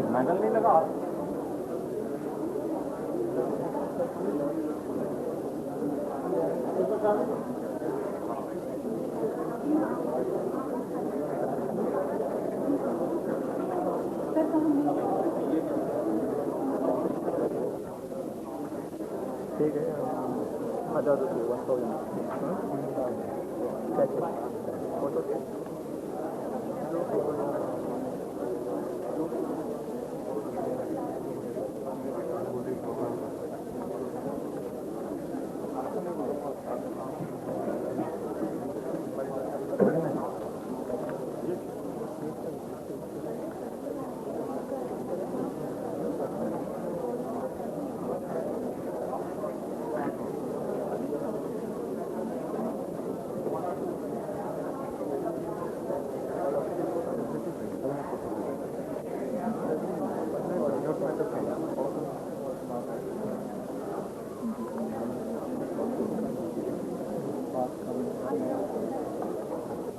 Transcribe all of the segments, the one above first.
McGill नहीं लगा। ठीक है, 1000 रुपये 1000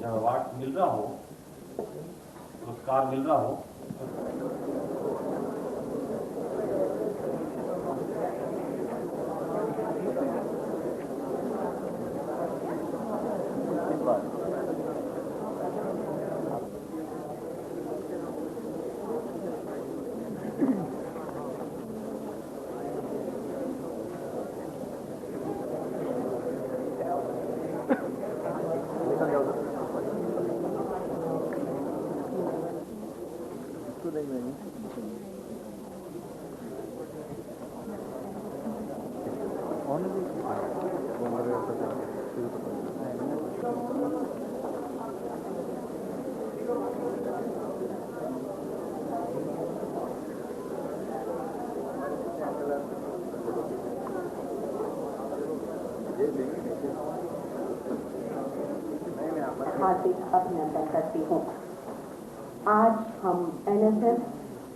अवार्ड मिल रहा हो, पुरस्कार मिल रहा हो, हार्दिक अभिनंदन करती हूँ। आज हम NSS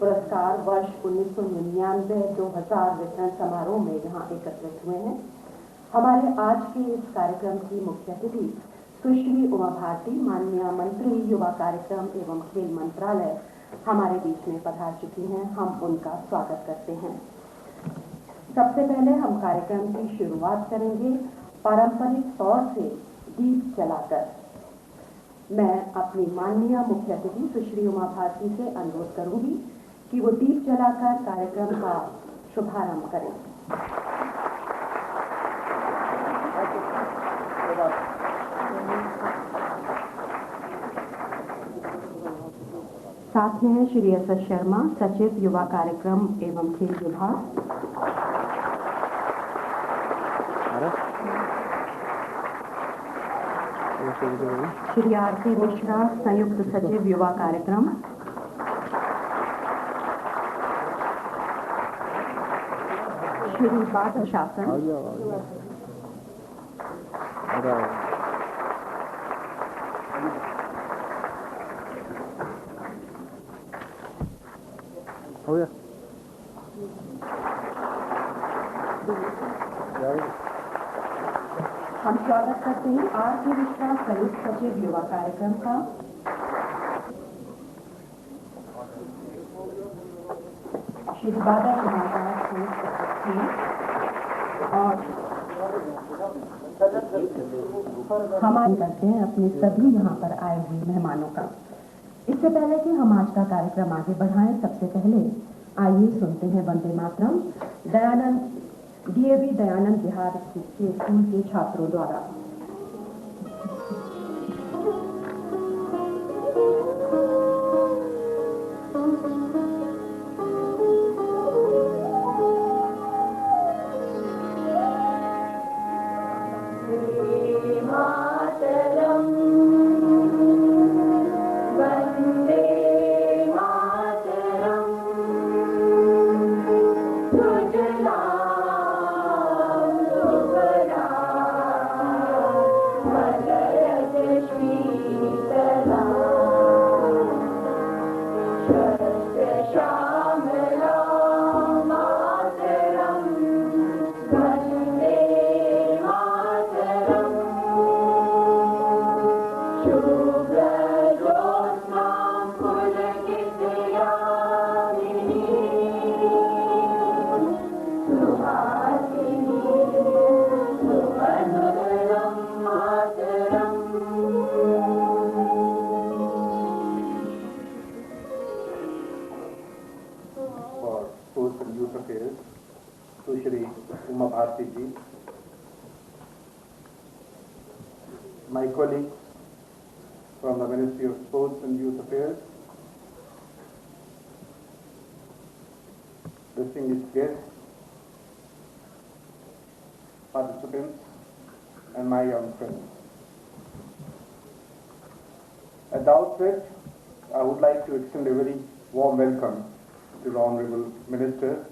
पुरस्कार वर्ष 1999-2000 वितरण समारोह में यहाँ एकत्रित हुए हैं। हमारे आज के इस कार्यक्रम की मुख्य अतिथि सुश्री उमा भारती, माननीय मंत्री युवा कार्यक्रम एवं खेल मंत्रालय, हमारे बीच में पधार चुकी हैं। हम उनका स्वागत करते हैं। सबसे पहले हम कार्यक्रम की शुरुआत करेंगे पारंपरिक तौर से दीप जलाकर। मैं अपनी माननीय मुख्य अतिथि सुश्री उमा भारती से अनुरोध करूंगी कि वो दीप जलाकर कार्यक्रम का शुभारंभ करें। साथ में है श्री SS शर्मा, सचिव युवा कार्यक्रम एवं खेल विभाग। श्री आरती मिश्रा, संयुक्त सचिव युवा कार्यक्रम। श्री बाध शासन। हो गया हम स्वागत करते हैं आर.के. मिश्रा, संयुक्त सचिव युवा कार्यक्रम का। श्री बादल कुमार संयुक्त सचिव और हमारे करते हैं अपने सभी यहाँ पर आए हुए मेहमानों का। इससे पहले कि हम आज का कार्यक्रम आगे बढ़ाएं, सबसे पहले आइए सुनते हैं वंदे मातरम डीएवी दयानंद बिहार स्कूल के छात्रों द्वारा। My colleagues from the Ministry of Sports and Youth Affairs, distinguished guests, participants, and my young friends. At the outset, I would like to extend a very warm welcome to the Honorable Minister,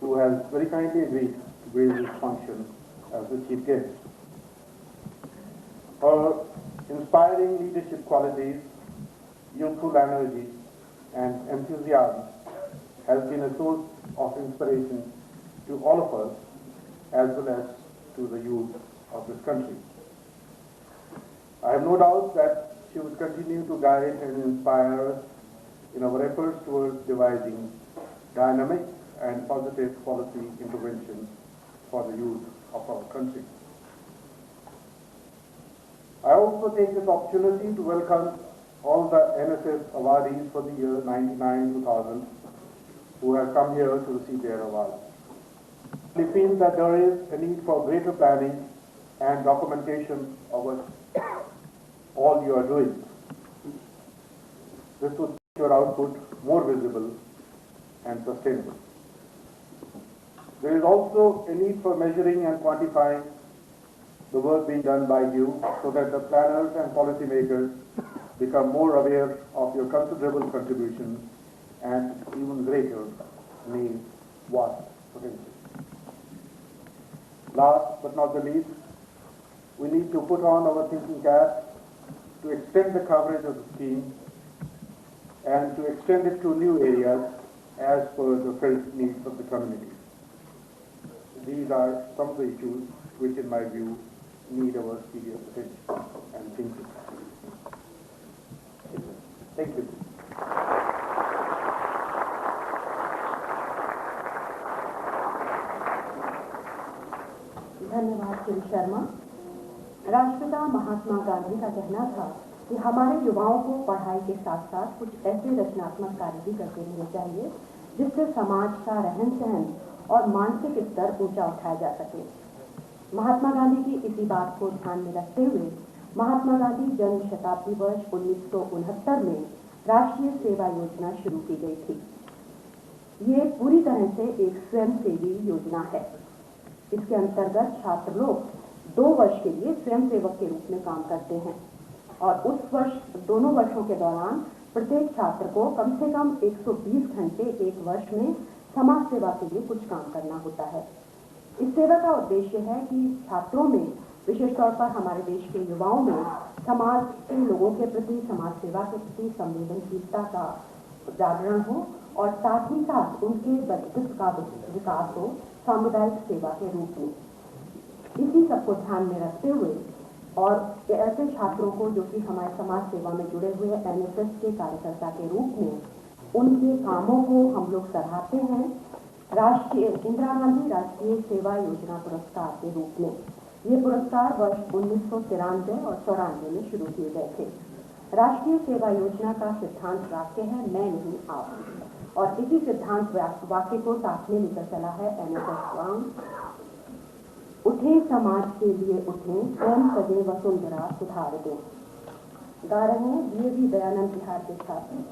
who has very kindly agreed to grace this function as the Chief Guest. Her inspiring leadership qualities, youthful energy, and enthusiasm has been a source of inspiration to all of us as well as to the youth of this country. I have no doubt that she will continue to guide and inspire us in our efforts towards devising dynamic and positive policy interventions for the youth of our country. I also take this opportunity to welcome all the NSS awardees for the year 99-2000 who have come here to receive their awards. We feel that there is a need for greater planning and documentation of what all you are doing. This would make your output more visible and sustainable. There is also a need for measuring and quantifying the work being done by you so that the planners and policymakers become more aware of your considerable contributions and even greater need vast potential. Last but not the least, we need to put on our thinking caps to extend the coverage of the scheme and to extend it to new areas as per the felt needs of the community. These are some of the issues which, in my view, need our serious attention and thinking. Thank you. धन्यवाद श्री शर्मा। राष्ट्रपिता महात्मा गांधी का कहना था कि हमारे युवाओं को पढ़ाई के साथ साथ कुछ ऐसे रचनात्मक कार्य भी करते रहने चाहिए जिससे समाज का रहन सहन और मानसिक स्तर ऊंचा उठाया जा सके। महात्मा गांधी की इसी बात को ध्यान में रखते हुए महात्मा गांधी जन्म शताब्दी वर्ष 1969 में राष्ट्रीय सेवा योजना शुरू की गई थी। ये पूरी तरह से एक स्वयंसेवी योजना है। इसके अंतर्गत छात्र लोग 2 वर्ष के लिए स्वयंसेवक के रूप में काम करते हैं और उस वर्ष दोनों वर्षों के दौरान प्रत्येक छात्र को कम से कम 120 घंटे एक वर्ष में समाज सेवा के लिए कुछ काम करना होता है। इस सेवा का उद्देश्य है कि छात्रों में, विशेष तौर पर हमारे देश के युवाओं में समाज के लोगों के प्रति, समाज सेवा के प्रति संवेदनशीलता का जागरण हो और साथ ही साथ उनके व्यक्तित्व का विकास हो सामुदायिक सेवा के रूप में। इसी सबको ध्यान में रखते हुए और ऐसे छात्रों को जो कि हमारे समाज सेवा में जुड़े हुए एनएसएस के कार्यकर्ता के रूप में उनके कामों को हम लोग सराहते हैं राष्ट्रीय इंदिरा गांधी राष्ट्रीय सेवा योजना पुरस्कार के रूप में। ये पुरस्कार वर्ष 1993 और 94 में शुरू किए गए थे। राष्ट्रीय सेवा योजना का सिद्धांत वाक्य है मैं नहीं आप, और इसी सिद्धांत वाक्य को साथ में लेकर चला है एनएसएस सॉन्ग उठे समाज के लिए उठे स्वयं सजे वसुंधरा सुधार दे। गा रहे हैं डीएवी दयानंद बिहार के छात्र।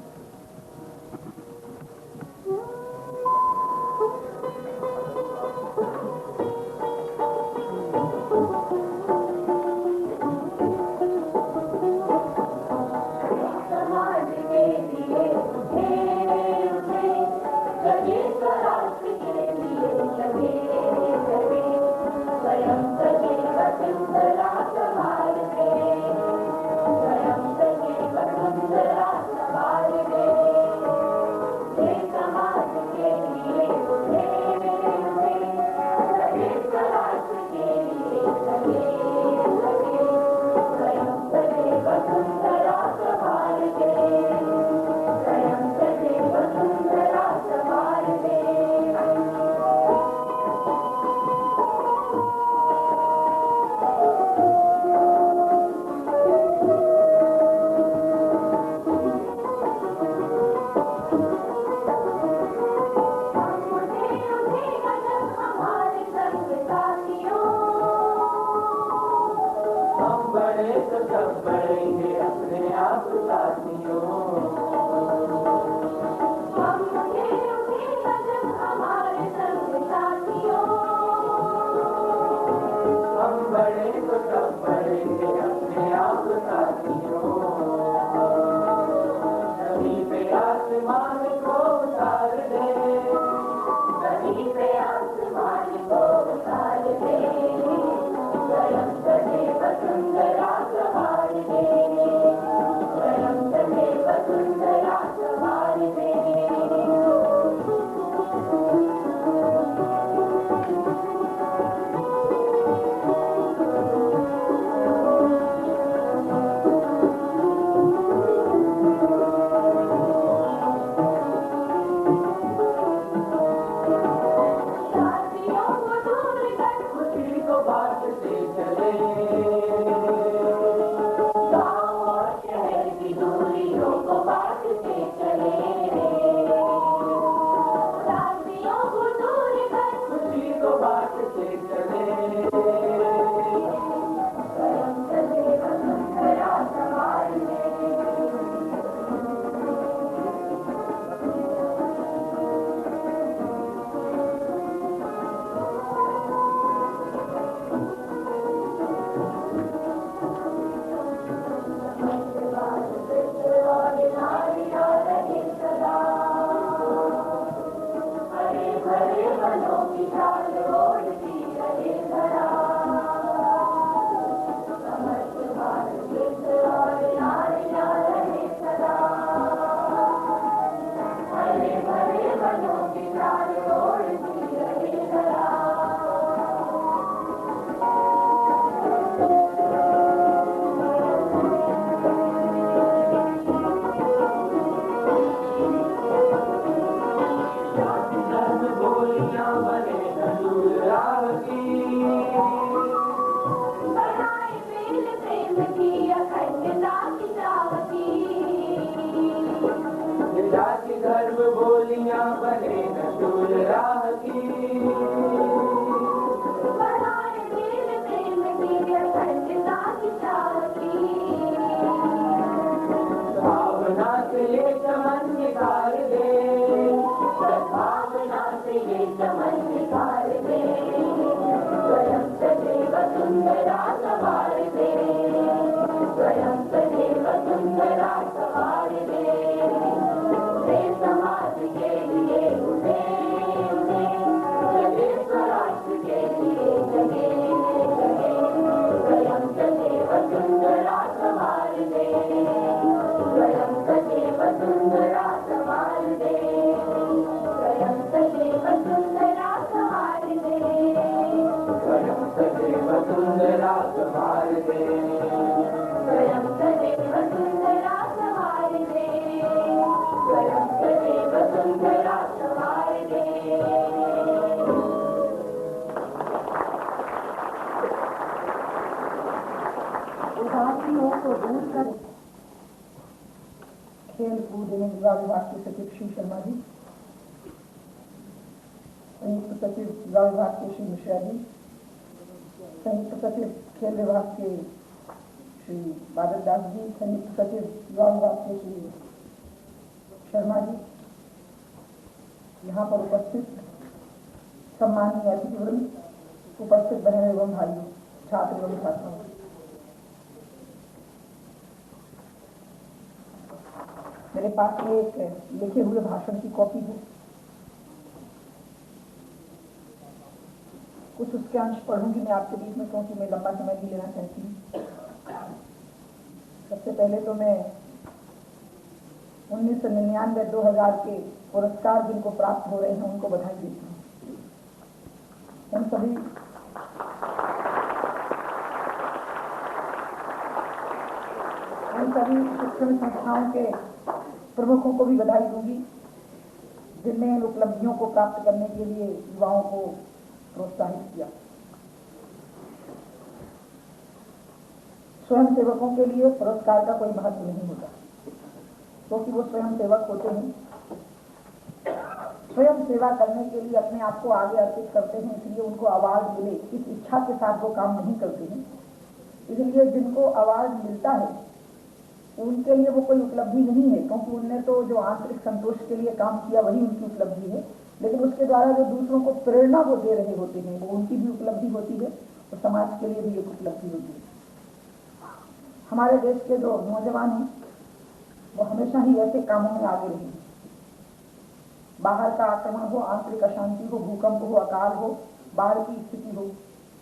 स्वयं सदैव सुंदरा समाल दे। युवा विभाग के सचिव श्री शर्मा जी, संयुक्त सचिव युवा विभाग के श्री मिश्रा जी, संयुक्त सचिव खेल विभाग के श्री बादल दास जी, संयुक्त सचिव युवा विभाग के श्री शर्मा जी, यहाँ पर उपस्थित सम्माननीय अतिथिवृंद, उपस्थित बहनों एवं भाइयों, छात्र एवं छात्राओं, मेरे पास में एक लिखे हुए भाषण की कॉपी है। कुछ उसके अंश पढ़ूंगी मैं आपके बीच में, क्योंकि मैं लंबा समय नहीं लेना चाहती हूँ। सबसे पहले तो मैं 1999-2000 के पुरस्कार जिनको प्राप्त हो रहे हैं उनको बधाई देती हूँ। उन सभी शिक्षण संस्थाओं के प्रमुखों को भी बधाई दूंगी जिनने इन उपलब्धियों को प्राप्त करने के लिए युवाओं को प्रोत्साहित किया। स्वयं सेवकों के लिए पुरस्कार का कोई महत्व नहीं होता, क्योंकि वो स्वयं सेवक होते हैं, स्वयं सेवा करने के लिए अपने आप को आगे अर्पित करते हैं, इसलिए उनको अवार्ड मिले इस इच्छा के साथ वो काम नहीं करते हैं। इसलिए जिनको अवार्ड मिलता है उनके लिए वो कोई उपलब्धि नहीं है, क्योंकि उनने तो जो आंतरिक संतोष के लिए काम किया वही उनकी उपलब्धि है। लेकिन उसके द्वारा जो दूसरों को प्रेरणा वो दे रहे होते हैं वो उनकी भी उपलब्धि होती है और समाज के लिए भी एक उपलब्धि होती है। हमारे देश के जो नौजवान हैं वो हमेशा ही ऐसे कामों में आगे रहे। बाहर का आक्रमण हो, आंतरिक अशांति हो, भूकंप हो, अकाल हो, बाढ़ की स्थिति हो,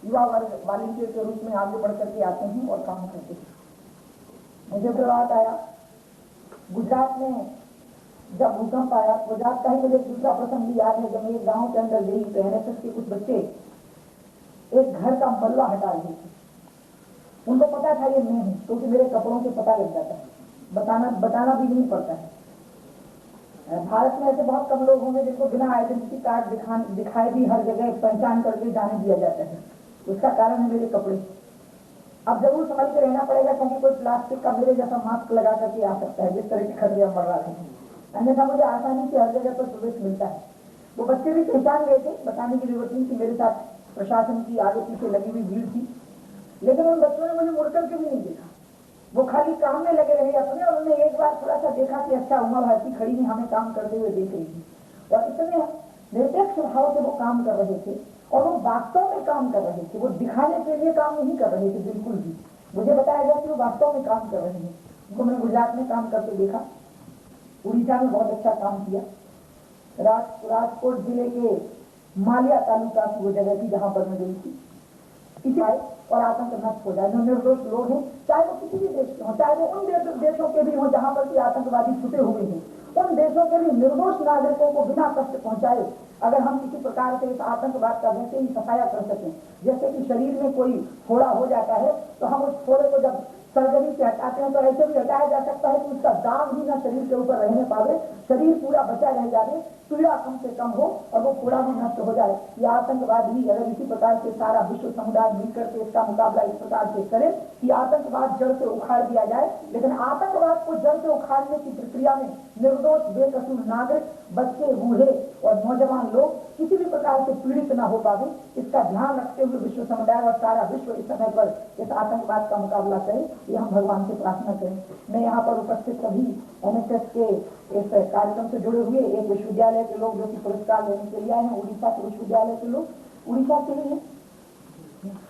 युवा वर्ग वॉलंटियर के रूप में आगे बढ़ करके आते हैं और काम करते हैं। मुझे तो याद आया गुजरात में जब भूकंप आया, गुजरात का ही मुझे दूसरा प्रसंग भी याद है। जब मैं एक गांव के अंदर गई तो NSS के कुछ बच्चे एक घर का मलबा हटा रहे थे। उनको पता था ये मैं हूं, क्योंकि मेरे कपड़ों से पता लग जाता है, बताना भी नहीं पड़ता है। भारत में ऐसे बहुत कम लोग होंगे जिनको बिना आइडेंटिटी कार्ड दिखाए भी हर जगह पहचान करके जाने दिया जाता है। उसका कारण है मेरे कपड़े। अब जरूर समझ के रहना पड़ेगा, क्योंकि कोई प्लास्टिक का मेरे जैसा मास्क लगा करके आ सकता है जिस तरह के खतरे बढ़ रहे हैं, अन्यथा मुझे आसानी से हर जगह पर प्रवेश मिलता है। वो बच्चे भी पहचान गए थे, बताने की जरूरत नहीं कि मेरे साथ प्रशासन की आगे पीछे लगी हुई भीड़ थी, लेकिन उन बच्चों ने मुझे मुड़ करके भी नहीं देखा। वो खाली काम में लगे रहे अपने, और उन्होंने एक बार थोड़ा सा देखा कि अच्छा उमा भारती खड़ी है, हमें काम करते हुए देख रही थी, और इतने निरपेक्ष भाव से वो काम कर रहे थे और वो वास्तव में काम कर रहे थे। वो दिखाने के लिए काम नहीं कर रहे थे बिल्कुल भी। मुझे बताया गया कि वो वास्तव में काम कर रहे हैं। उनको मैंने गुजरात में काम करते देखा, उड़ीसा में बहुत अच्छा काम किया, राजकोट जिले के मालिया तालुका की वो जगह थी जहां पर मैं गई थी। इसी और आतंक नष्ट हो जाए। जो निर्दोष लोग हैं, चाहे वो किसी भी देश के हों, चाहे वो उन देशों के भी हों जहां पर भी आतंकवादी छुपे हुए हैं, उन देशों के भी निर्दोष नागरिकों को बिना कष्ट पहुंचाए अगर हम किसी प्रकार से इस आतंकवाद का वैसे ही सफाया कर सकें, जैसे कि शरीर में कोई फोड़ा हो जाता है तो हम उस फोड़े को जब सर्जरी से हटाते हैं तो ऐसे भी हटाया जा सकता है कि उसका दाग भी ना शरीर के ऊपर रहने पावे, शरीर पूरा बचा रह जाए, पीड़ा कम से कम हो और वो पूरा भी नष्ट हो जाए। ये आतंकवाद भी अगर इसी प्रकार से सारा विश्व समुदाय मिलकर के इसका मुकाबला इस प्रकार से करे कि आतंकवाद जड़ से उखाड़ दिया जाए, लेकिन आतंकवाद को जड़ से उखाड़ने की प्रक्रिया में निर्दोष बेकसूर नागरिक, बच्चे, बूढ़े और नौजवान लोग किसी भी प्रकार से पीड़ित न हो पावे, इसका ध्यान रखते हुए विश्व समुदाय और सारा विश्व इस समय पर इस आतंकवाद का मुकाबला करे, ये हम भगवान से प्रार्थना करें। मैं यहाँ पर उपस्थित सभी NSS के इस कार्यक्रम से जुड़े हुए एक विश्वविद्यालय के लोग जो कि पुरस्कार लेने के लिए आए हैं, उड़ीसा के विश्वविद्यालय के लोग, उड़ीसा के लिए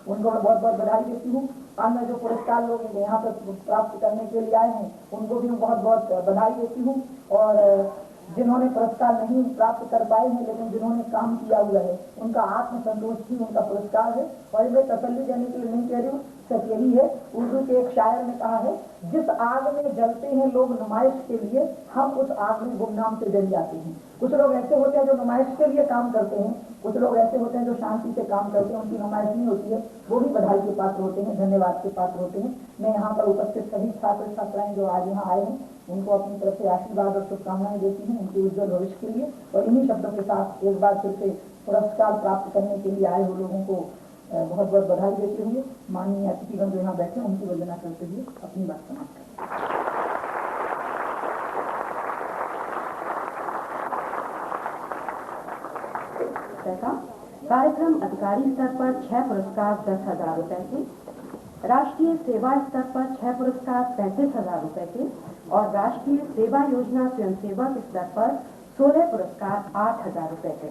उनको मैं बहुत बहुत बधाई देती हूँ। अन्य जो पुरस्कार लोग यहाँ पर प्राप्त करने के लिए आए हैं उनको भी बहुत बहुत बधाई देती हूँ, और जिन्होंने पुरस्कार नहीं प्राप्त कर पाए हैं लेकिन जिन्होंने काम किया हुआ है उनका आत्मसंतोष ही उनका पुरस्कार है। और मैं तसल्ली देने के लिए नहीं कह रही हूँ, सच यही है। उर्दू के एक शायर ने कहा है, जिस आग में जलते हैं लोग नुमाइश के लिए, हम उस आग में गुमनाम से जल जाते हैं। कुछ लोग ऐसे होते हैं जो नुमाइश के लिए काम करते हैं, कुछ लोग ऐसे होते हैं जो शांति से काम करते हैं, उनकी नुमाइश नहीं होती है, वो भी बधाई के पात्र होते हैं, धन्यवाद के पात्र होते हैं। मैं यहाँ पर उपस्थित सभी छात्र छात्राएं जो आज यहाँ आए हैं उनको अपनी तरफ से आशीर्वाद और शुभकामनाएं देती हूँ उनके उज्जवल भविष्य के लिए। और इन्हीं शब्दों के साथ एक बार फिर से पुरस्कार प्राप्त करने के लिए आए हुए लोगों को बहुत बहुत बधाई देते हुए माननीय अतिथिगण जो यहाँ बैठे उनकी वंदना करते हुए अपनी बात समाप्त करते हैं। रुपए का, कार्यक्रम अधिकारी स्तर पर 6 पुरस्कार 10,000 रुपए के, राष्ट्रीय सेवा स्तर पर 6 पुरस्कार 35,000 रुपए के और राष्ट्रीय सेवा योजना स्वयंसेवक स्तर पर 16 पुरस्कार 8,000 रुपए के।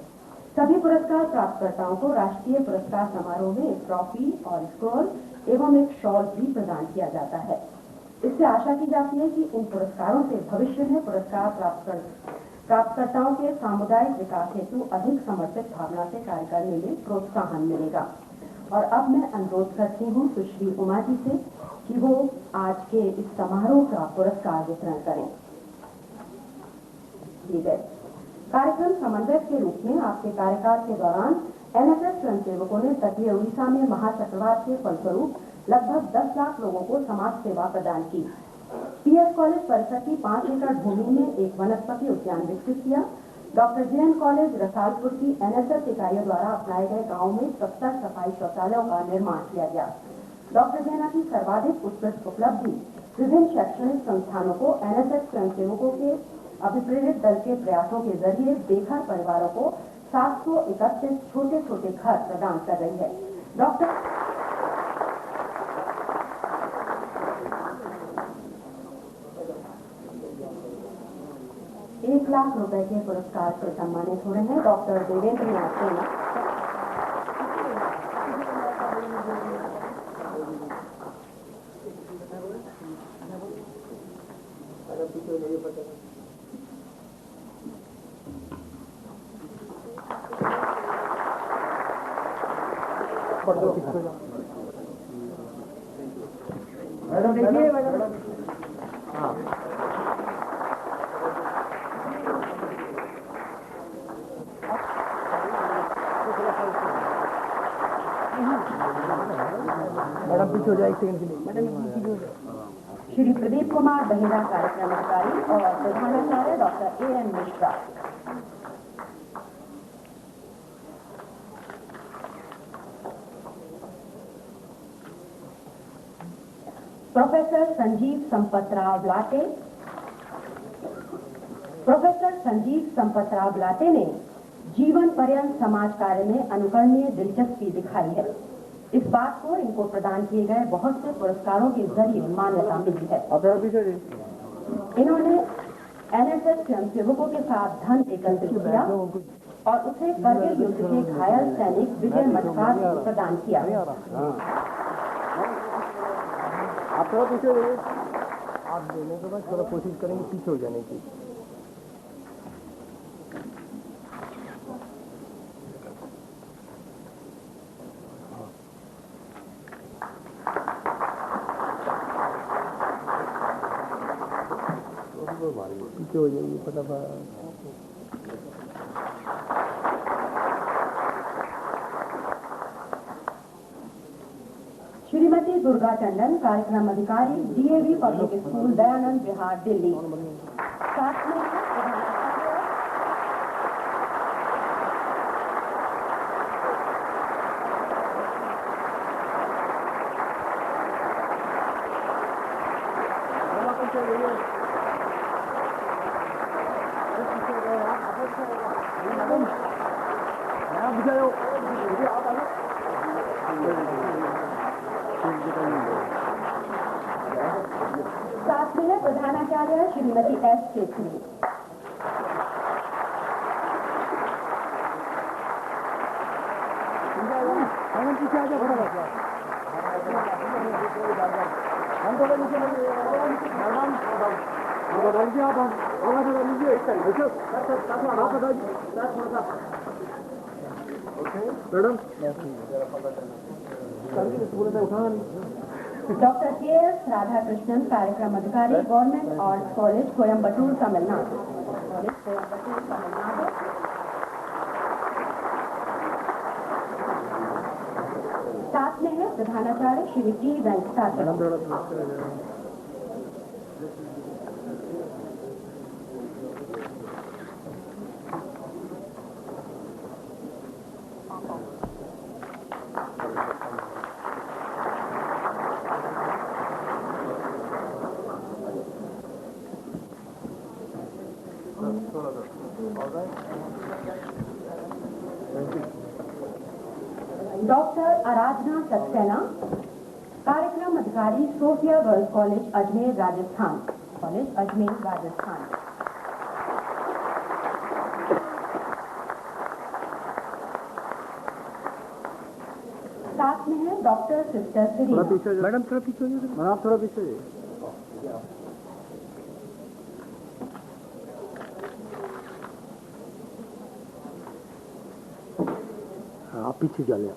सभी पुरस्कार प्राप्तकर्ताओं को राष्ट्रीय पुरस्कार समारोह में एक ट्रॉफी और स्क्रॉल एवं एक शॉल भी प्रदान किया जाता है। इससे आशा की जाती है कि इन पुरस्कारों से भविष्य में पुरस्कार प्राप्तकर्ताओं के सामुदायिक विकास हेतु अधिक समर्पित भावना से कार्य करने में प्रोत्साहन मिलेगा। और अब मैं अनुरोध करती हूँ सुश्री उमा जी से कि वो आज के इस समारोह का पुरस्कार वितरण करें। ठीक है। कार्यक्रम समन्वयक के रूप में आपके कार्यकाल के दौरान एनएसएस स्वयंसेवकों ने तटीय उड़ीसा में महाचक्रवात के फलस्वरूप लगभग 10 लाख लोगों को समाज सेवा प्रदान की। पीएस कॉलेज परिसर की 5 एकड़ भूमि में एक वनस्पति उद्यान विकसित किया। डॉक्टर जेएन कॉलेज रसालपुर की एनएसएस इकाइयों द्वारा अपनाए गए गांव में 70 सफाई शौचालयों का निर्माण किया गया। डॉक्टर जेना की सर्वाधिक उत्कृष्ट उपलब्धि विभिन्न शैक्षणिक संस्थानों को एनएसएस स्वयंसेवकों के अभिप्रेरित दल के प्रयासों के जरिए बेघर परिवारों को 731 छोटे छोटे घर प्रदान कर रही है। डॉक्टर 1 लाख रुपए के पुरस्कार से सम्मानित हो रहे हैं डॉक्टर देवेंद्र नाथ सेना। मैडम देखिए मैडम। हाँ मैडम पीछे हो जाए 1 सेकंड के लिए। मैडम पीछे हो जाए। श्री प्रदीप कुमार बहेरा कार्यक्रम अधिकारी और प्रधानाचार्य doctor AN. Mishra. Professor Sanjeev Sampatrao latte. Professor Sanjeev Sampatrao latte ने जीवन पर्यंत समाज कार्य में अनुकरणीय दिलचस्पी दिखाई है। इस बात को इनको प्रदान किए गए बहुत से पुरस्कारों के जरिए मान्यता मिली है। इन्होंने एनएसएस स्वयंसेवकों के साथ धन एकत्रित किया और उसे करगिल युद्ध के घायल सैनिक विजय मटकार को प्रदान किया। आप थोड़ा पीछे हो जाइए। आप देने के बाद थोड़ा कोशिश करेंगे पीछे हो जाने की। पीछे हो जाइए फटाफट। श्रीमती दुर्गा टंडन कार्यक्रम अधिकारी DAV public school Dayanand Vihar Delhi. साथ में साथ में प्रधानाचार्य श्रीमती एस चेतनी। पीछे आ जाओ फटाफट। हम थोड़ा नीचे मैडम डॉक्टर के.एस. राधाकृष्णन कार्यक्रम अधिकारी government arts college Coimbatore Tamil Nadu. साथ में है प्रधानाचार्य श्री टी वेंकटाचल। डॉक्टर आराधना सक्सेना, कार्यक्रम अधिकारी Sophia girls college Ajmer Rajasthan, साथ में है डॉक्टर सिस्टर सीरीना। मैडम थोड़ा पीछे हो जाइए, मैडम थोड़ा पीछे हो जाइए। हाँ, आप पीछे चलिए,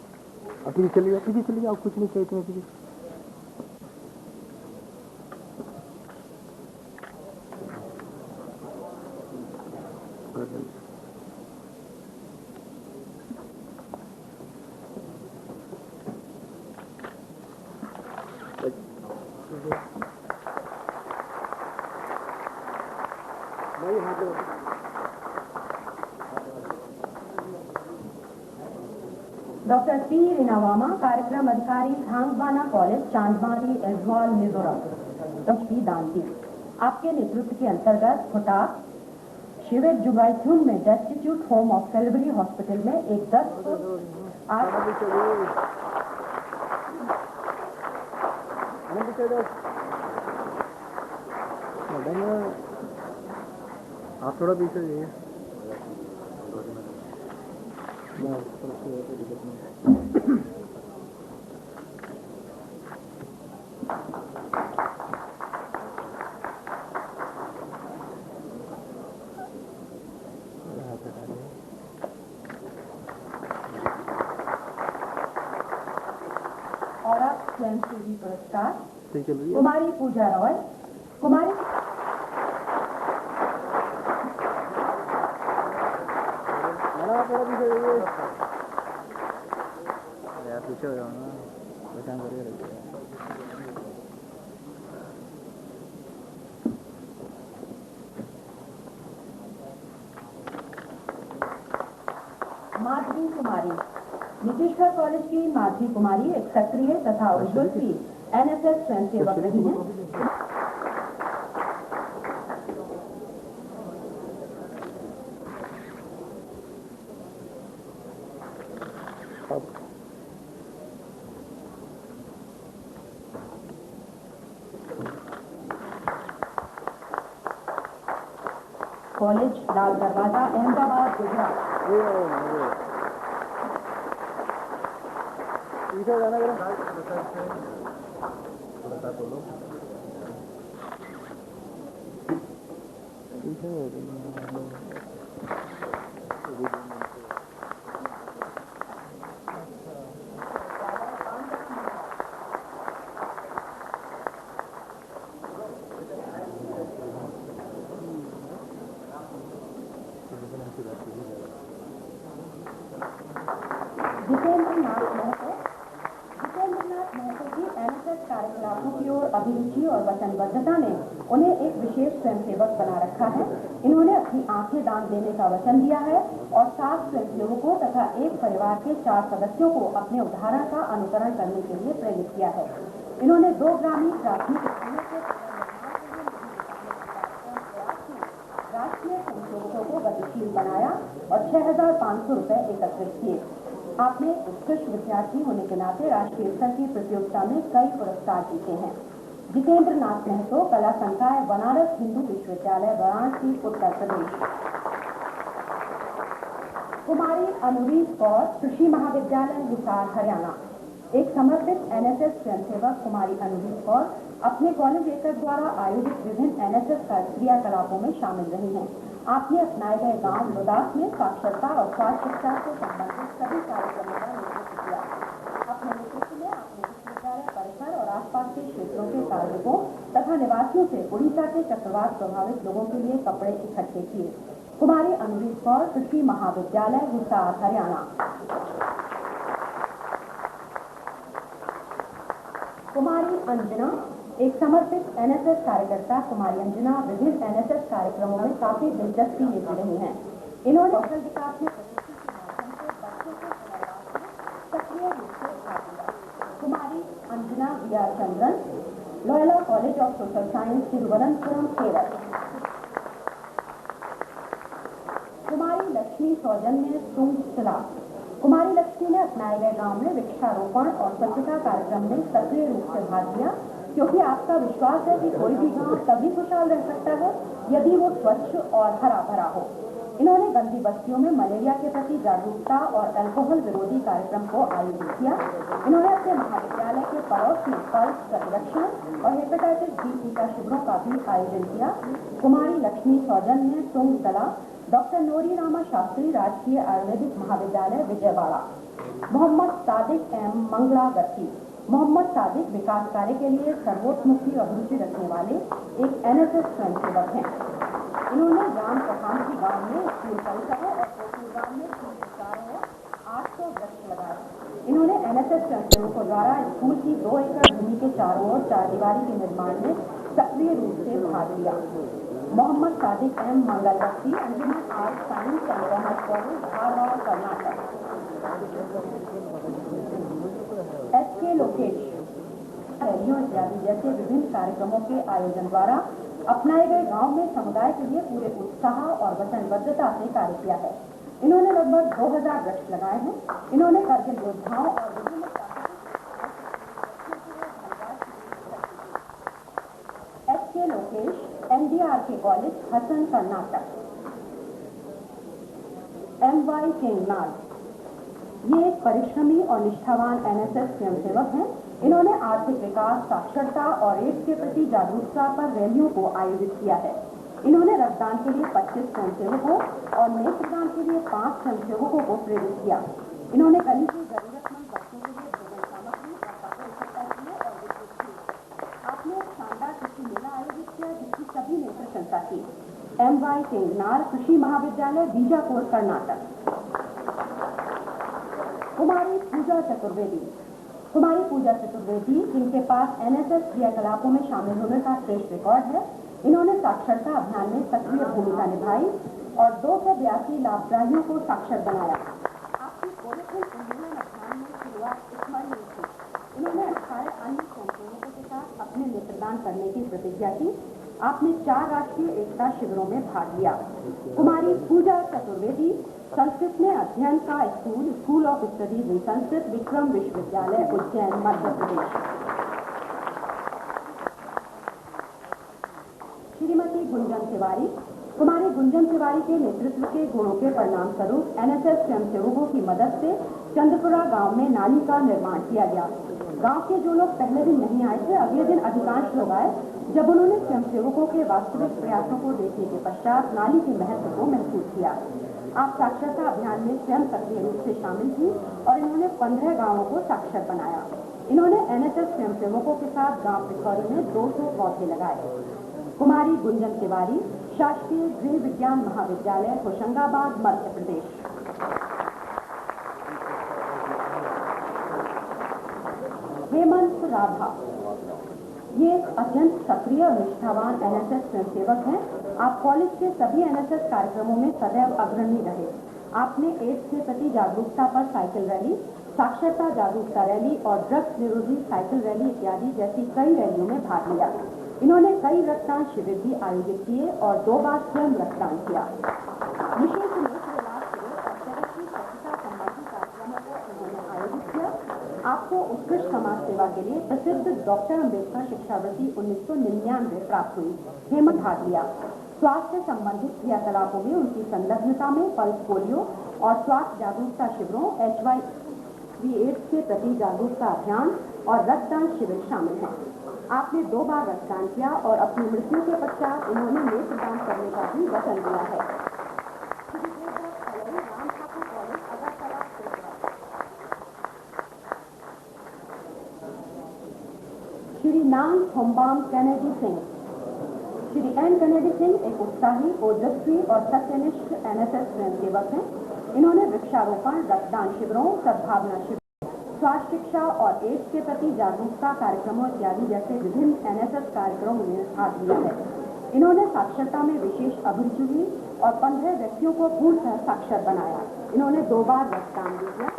आप पीछे चलिए, आप कुछ नहीं चाहिए तुम्हें पीछे। डॉक्टर पी रिनावामा, कार्यक्रम अधिकारी थांगबाना कॉलेज चांदमारी एजवाल मिजोरम। डॉक्टर पी दानती, आपके नेतृत्व के अंतर्गत फुटाक शिविर जुगाईथुन में destitute home of Calvary hospital में एक 10 आप थोड़ा पीछे जाइए। और अब स्वयंसेवी पुरस्कार चल रही है। कुमारी पूजा रॉय, कुमारी यार पीछे हो जाओ ना, पहचान करिए रखिए। माधवी कुमारी, नीतीश्वर कॉलेज की माधवी कुमारी एक सक्रिय तथा उज्ज्वल एनएसएस स्वयंसेवक रही हैं। कॉलेज लाल दरवाजा अहमदाबाद गुजरात। पीछे जाना करो। जितेंद्र नाथ महतो की एनएसएस कार्यकलापों की ओर अभिरुचि और वचनबद्धता ने उन्हें एक विशेष स्वयंसेवक बना रखा है। इन्होंने अपनी आंखें दान देने का वचन दिया है और 7 स्वयंसेवकों तथा एक परिवार के 4 सदस्यों को अपने उदाहरण का अनुकरण करने के लिए प्रेरित किया है। इन्होंने 2 ग्रामीण प्राथमिक स्कूलों के राष्ट्रीय स्वयंसेवकों को गतिशील बनाया और 6,500 रुपए एकत्रित किए। आपने उत्कृष्ट विद्यार्थी होने के नाते राष्ट्रीय स्तर की प्रतियोगिता में कई पुरस्कार जीते हैं। जितेंद्र नाथ महतो, कला संकाय, बनारस हिंदू विश्वविद्यालय, वाराणसी, उत्तर प्रदेश। कुमारी अनुरीत कौर, कृषि महाविद्यालय, हिसार, हरियाणा। एक समर्पित एनएसएस स्वयंसेवक कुमारी अनुरीत कौर अपने कॉलेज एकड़ द्वारा आयोजित विभिन्न एनएसएस क्रियाकलापों में शामिल रही हैं। आपने अपनाए गए गांव लद्दाख में साक्षरता और स्वास्थ्य शिक्षा से संबंधित सभी कार्यक्रमों का नेतृत्व किया। अपने नेतृत्व में आपने विश्वविद्यालय परिसर और आसपास के क्षेत्रों के कार्मिकों तथा निवासियों से उड़ीसा के चक्रवात प्रभावित लोगों के लिए कपड़े इकट्ठे किए। कुमारी अनुरीत कौर, कृषि महाविद्यालय, हिसार, हरियाणा। कुमारी अंजना, एक समर्पित एनएसएस कार्यकर्ता कुमारी अंजना विभिन्न एनएसएस कार्यक्रमों में काफी दिलचस्पी लेती रही हैं। इन्होंने कौशल विकास में प्रवृत्ति के माध्यम से बच्चों के पुनर्वास में सक्रिय रूप से भाग लिया। कुमारी Anjana V R Chandran, Loyola college of social science, Thiruvananthapuram, Kerala. कुमारी लक्ष्मी सौजन्य सुंगचला, कुमारी लक्ष्मी ने अपनाए गए गांव में वृक्षारोपण और स्वच्छता कार्यक्रम में सक्रिय रूप से भाग लिया, क्योंकि आपका विश्वास है कि कोई भी गांव तभी खुशहाल रह सकता है यदि वो स्वच्छ और हरा भरा हो। इन्होंने गंदी बस्तियों में मलेरिया के प्रति जागरूकता और अल्कोहल विरोधी कार्यक्रम को आयोजित किया। इन्होंने अपने महाविद्यालय के पड़ोस में पल्स प्रतिरक्षण और हेपेटाइटिस बी टीका शिविरों का भी आयोजन किया। कुमारी लक्ष्मी सौजन ने तुंगतला डॉक्टर नोरी रामा शास्त्री राजकीय आयुर्वेदिक महाविद्यालय विजयवाड़ा, मोहम्मद सादिक एम मंगलागत्ती। मोहम्मद सादिक विकास कार्य के लिए सर्वोत्मुखी अभिरुचि रखने वाले एक एनएसएस स्वयंसेवक हैं। इन्होंने ग्राम कहानसी गांव में स्कूल परिसरों और कोटूर गांव में 800 वृक्ष लगाए। इन्होंने एनएसएस स्वयंसेवकों द्वारा स्कूल की 2 एकड़ भूमि के चारों ओर चारदीवारी के निर्माण में सक्रिय रूप से भाग लिया। Mohammed Sadiq M Mangalavati, Anjuman art science and commerce college, Dharwad, Karnataka. SK Lokesh रैलियों इत्यादि जैसे विभिन्न कार्यक्रमों के आयोजन द्वारा अपनाए गए गांव में समुदाय के लिए पूरे उत्साह और वचनबद्धता से कार्य किया है। इन्होंने लगभग 2000 वृक्ष लगाए हैं। इन्होंने करगिल योद्धाओं और विभिन्न एसके लोकेश, एनडीआर के कॉलेज, हसन, कर्नाटक। एमवाई केंगनाल, ये एक परिश्रमी और निष्ठावान एनएसएस स्वयंसेवक हैं। इन्होंने आर्थिक विकास, साक्षरता और एड्स के प्रति जागरूकता पर रैलियों को आयोजित किया है। इन्होंने रक्तदान के लिए 25 स्वयंसेवकों और नेत्रदान के लिए 5 स्वयंसेवकों को प्रेरित किया। इन्होंने गली के जरूरतमंद बच्चों के लिए भोजन सामग्री और कपड़े इकट्ठा किए और वितरित किए। आपने एक शानदार कृषि मेला आयोजित किया जिसकी सभी ने प्रशंसा की। एमवाई केंगनाल, कृषि महाविद्यालय, बीजापुर, कर्नाटक। कुमारी पूजा चतुर्वेदी, कुमारी पूजा चतुर्वेदी, जिनके पास एनएसएस क्रियाकलापों में शामिल होने का श्रेष्ठ रिकॉर्ड है। इन्होंने साक्षरता अभियान में सक्रिय भूमिका निभाई और 282 लाभग्राहियों को साक्षर बनाया। आपकी पोलिथिन उन्मूलन अभियान में शुरुआत स्मरणीय थी। इन्होंने 18 अन्य स्वयंसेवकों के साथ अपने नेत्रदान करने की प्रतिज्ञा की। आपने 4 राष्ट्रीय एकता शिविरों में भाग लिया। कुमारी पूजा चतुर्वेदी संस्कृत में अध्ययन का school, school of studies in Sanskrit, Vikram विश्वविद्यालय, उज्जैन, मध्य प्रदेश। श्रीमती गुंजन तिवारी, कुमारी गुंजन तिवारी के नेतृत्व के गुणों के परिणाम स्वरूप एनएसएस स्वयंसेवकों की मदद से चंद्रपुरा गांव में नाली का निर्माण किया गया। गांव के जो लोग पहले दिन नहीं आए थे, अगले दिन अधिकांश लोग आए। जब उन्होंने स्वयंसेवकों के वास्तविक प्रयासों को देखने के पश्चात नाली के महत्व को महसूस किया। आप साक्षरता अभियान में स्वयं सक्रिय रूप से शामिल थी और इन्होंने 15 गांवों को साक्षर बनाया। इन्होंने एनएसएस स्वयंसेवकों के साथ गांव पिथौरी में 200 पौधे लगाए। कुमारी गुंजन तिवारी, शासकीय गृह विज्ञान महाविद्यालय, होशंगाबाद, मध्य प्रदेश। हेमंत राभा, ये एक अत्यंत सक्रिय और निष्ठावान एनएसएस स्वयंसेवक हैं। आप कॉलेज के सभी एनएसएस कार्यक्रमों में सदैव अग्रणी रहे। आपने एड्स के प्रति जागरूकता पर साइकिल रैली, साक्षरता जागरूकता रैली और ड्रग्स निरोधी साइकिल रैली इत्यादि जैसी कई रैलियों में भाग लिया। इन्होंने कई रक्तदान शिविर भी आयोजित किए और 2 बार स्वयं रक्तदान किया। विशेष नेत्र इलाज शिविर और शहर की स्वच्छता संबंधी कार्यक्रमों को उन्होंने आयोजित किया। आपको उत्कृष्ट समाज सेवा के लिए प्रसिद्ध डॉक्टर अम्बेडकर शिक्षावृत्ति 1999 प्राप्त हुई। हेमंत भाग लिया। स्वास्थ्य संबंधित क्रियाकलापों में उनकी संलग्नता में पल्स पोलियो और स्वास्थ्य जागरूकता शिविरों, HIV एड्स के प्रति जागरूकता अभियान और रक्तदान शिविर शामिल हैं। आपने 2 बार रक्तदान किया और अपनी मृत्यु के पश्चात इन्होंने नेत्रदान करने का भी वचन दिया है। Shri Nang Thombam Kennedy Singh, Shri N Kennedy Singh एक उत्साही, ओजस्वी और सत्यनिष्ठ एनएसएस स्वयंसेवक हैं। इन्होंने वृक्षारोपण, रक्तदान शिविरों, सद्भावना शिविरों, स्वास्थ्य शिक्षा और एड्स के प्रति जागरूकता कार्यक्रमों इत्यादि जैसे विभिन्न एनएसएस कार्यक्रमों में भाग लिया है। इन्होंने साक्षरता में विशेष अभिरुचि हुई और 15 व्यक्तियों को पूर्णतः साक्षर बनाया। इन्होंने 2 बार रक्तदान भी किया।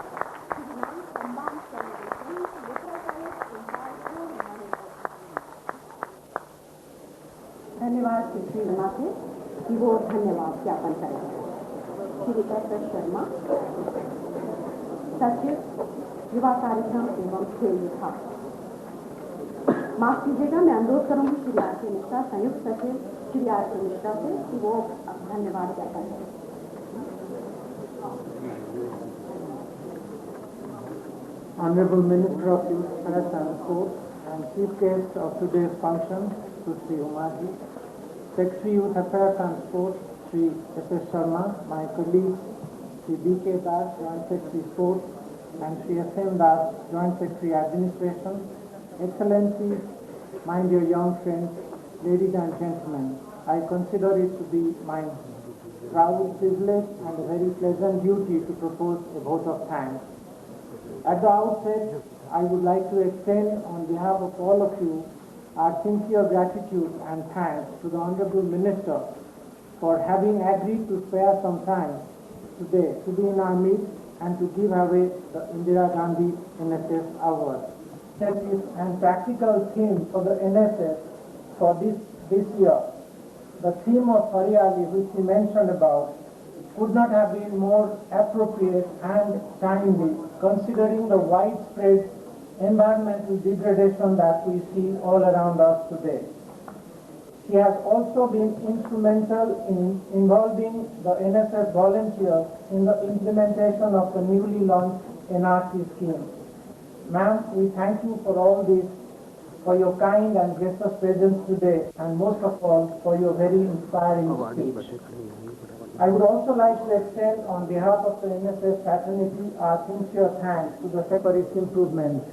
धन्यवाद श्री रमा से कि वो धन्यवाद ज्ञापन करेंगे। श्री डॉक्टर शर्मा। सचिव युवा कार्यक्रम एवं खेल विभाग। माफ कीजिएगा, मैं अनुरोध करूंगी श्री आर के मिश्रा, संयुक्त सचिव श्री आर के मिश्रा से कि वो धन्यवाद ज्ञापन करें। Honorable Minister of Youth Affairs and Sports and Chief Guest of today's function, Shri Umaji, Secretary Youth Affairs and Sports, Shri S.S. Sharma, my colleagues, Shri B.K. Das, Joint Secretary Sports, and Shri S.M. Das, Joint Secretary Administration, Excellencies, my dear young friends, ladies and gentlemen, I consider it to be my proud privilege and a very pleasant duty to propose a vote of thanks. At the outset, I would like to extend on behalf of all of you our sincere gratitude and thanks to the Honorable Minister for having agreed to spare some time today to be in our midst and to give away the Indira Gandhi NSS Award. And practical theme for the NSS for this year. The theme of Hariyali, which he mentioned about, could not have been more appropriate and timely, considering the widespread environmental degradation that we see all around us today. He has also been instrumental in involving the NSS volunteers in the implementation of the newly launched NRC scheme. Ma'am, we thank you for all this, for your kind and gracious presence today, and most of all, for your very inspiring speech. I would also like to extend on behalf of the NSS fraternity our sincere thanks to the Secretary for its improvement.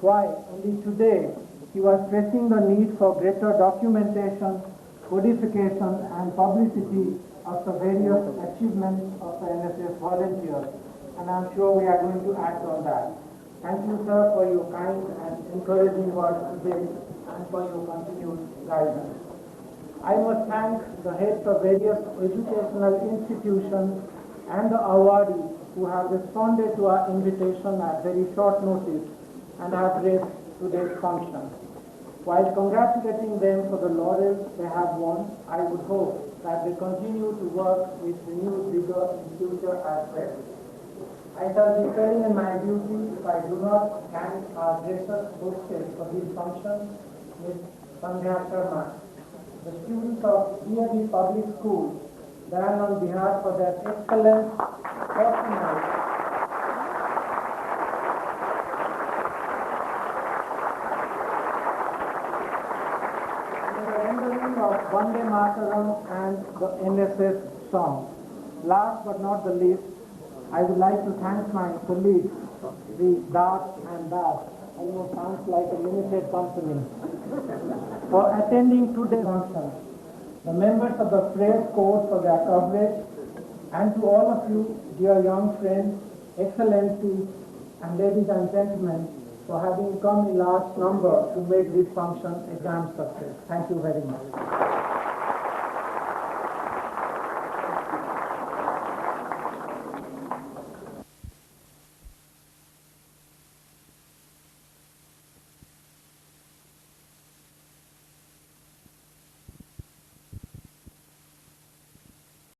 Why? Only today he was stressing the need for greater documentation, codification and publicity of the various achievements of the NSS volunteers, and I'm sure we are going to act on that. Thank you, sir, for your kind and encouraging words today and for your continued guidance. I must thank the heads of various educational institutions and the awardees who have responded to our invitation at very short notice and have graced today's function. While congratulating them for the laurels they have won, I would hope that they continue to work with renewed vigor in future aspects. I shall be failing in my duty if I do not thank our gracious hostess for this function, Ms. Sandhya Sharma. The students of DAV Public School ran on behalf of their excellent personnel in the rendering of Vande Mataram and the NSS song. Last but not the least, I would like to thank my colleagues, the Das and Das, almost sounds like a limited company, for attending today's function, the members of the press corps for their coverage, and to all of you, dear young friends, excellencies, and ladies and gentlemen, for having come in large number to make this function a grand success. Thank you very much.